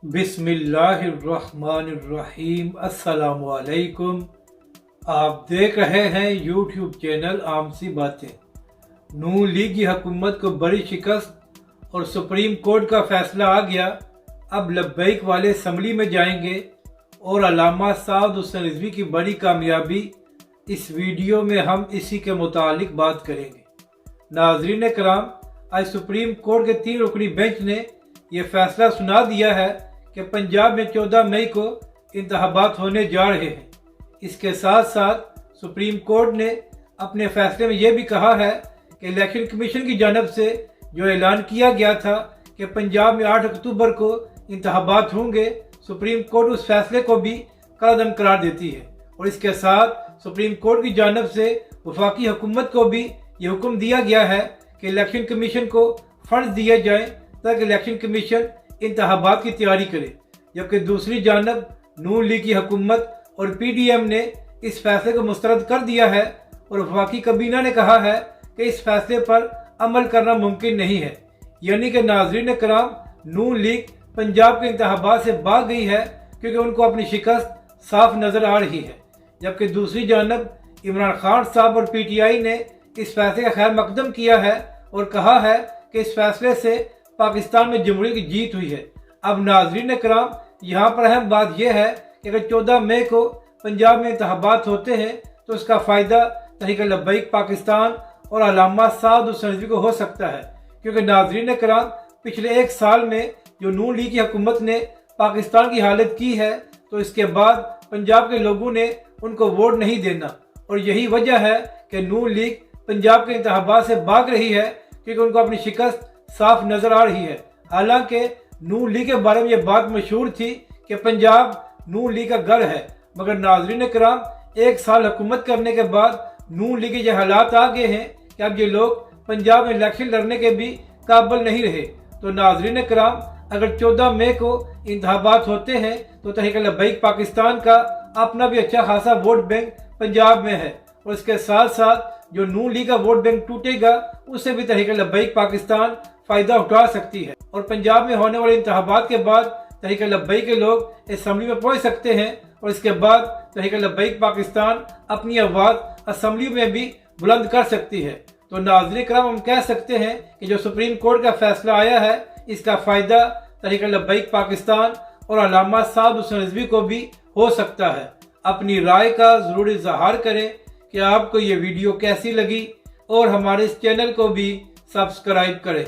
बिस्मिल्लाहिर्रहमानिर्रहीम। अस्सलाम वालेकुम। आप देख रहे हैं यूट्यूब चैनल आम सी बातें। नून लीग की हुकूमत को बड़ी शिकस्त और सुप्रीम कोर्ट का फैसला आ गया। अब लब्बैक वाले असम्बली में जाएंगे और अल्लामा साद हुसैन रिजवी की बड़ी कामयाबी। इस वीडियो में हम इसी के मुतालिक बात करेंगे। नाज़रीन कराम, आज सुप्रीम कोर्ट के 3 रुकनी बेंच ने यह फैसला सुना दिया है कि पंजाब में 14 मई को इंतखाबात होने जा रहे हैं। इसके साथ साथ सुप्रीम कोर्ट ने अपने फैसले में यह भी कहा है कि इलेक्शन कमीशन की जानब से जो ऐलान किया गया था कि पंजाब में 8 अक्टूबर को इंतखाबात होंगे, सुप्रीम कोर्ट उस फैसले को भी कलअदम करार देती है। और इसके साथ सुप्रीम कोर्ट की जानब से वफाकी हुकूमत को भी ये हुक्म दिया गया है कि इलेक्शन कमीशन को फंड दिए जाएं ताकि इलेक्शन कमीशन इंतखाबात की तैयारी करे। जबकि दूसरी जानब नून लीग की हुकूमत और PDM ने इस फैसले को मुस्तरद कर दिया है और वफाकी काबीना ने कहा है कि इस फैसले पर अमल करना मुमकिन नहीं है। यानी कि नाज़रीन कराम, नून लीग पंजाब के इंतखाबात से भाग गई है क्योंकि उनको अपनी शिकस्त साफ नज़र आ रही है। जबकि दूसरी जानब इमरान खान साहब और PTI ने इस फैसले का खैर मकदम किया है और कहा है कि इस फैसले से पाकिस्तान में जमहूरियत की जीत हुई है। अब नाज़रीन कराम, यहाँ पर अहम बात यह है कि अगर 14 मई को पंजाब में इंतखाबात होते हैं तो उसका फ़ायदा तहरीक लब्बैक पाकिस्तान और अल्लामा साद हुसैन रिजवी को हो सकता है। क्योंकि नाज़रीन कराम, पिछले 1 साल में जो नून लीग की हुकूमत ने पाकिस्तान की हालत की है, तो इसके बाद पंजाब के लोगों ने उनको वोट नहीं देना। और यही वजह है कि नून लीग पंजाब के इंतखाबात से भाग रही है क्योंकि उनको अपनी शिकस्त साफ नजर आ रही है। हालांकि नून लीग के बारे में यह बात मशहूर थी कि पंजाब नून लीग का घर है, मगर नाज़रीन कराम, 1 साल हुकूमत करने के बाद नून लीग के ये हालात आ गए हैं कि अब ये लोग पंजाब में इलेक्शन लड़ने के भी काबिल नहीं रहे। तो नाज़रीन कराम, अगर 14 मई को इंतखाबात होते हैं तो तहरीक लब्बैक पाकिस्तान का अपना भी अच्छा खासा वोट बैंक पंजाब में है। और इसके साथ साथ जो नून लीग का वोट बैंक टूटेगा उससे भी तहरीक लब्बैक पाकिस्तान फायदा उठा सकती है। और पंजाब में होने वाले इंतखाबात के बाद तहरीक लब्बैक के लोग असम्बली में पहुंच सकते हैं और इसके बाद तहरीक लब्बैक पाकिस्तान अपनी आवाज़ असम्बली में भी बुलंद कर सकती है। तो नाज़रीन कराम, हम कह सकते हैं कि जो सुप्रीम कोर्ट का फैसला आया है, इसका फ़ायदा तहरीक लब्बैक पाकिस्तान और अल्लामा साद हुसैन रिजवी को भी हो सकता है। अपनी राय का ज़रूर इज़हार करें कि आपको ये वीडियो कैसी लगी और हमारे इस चैनल को भी सब्सक्राइब करें।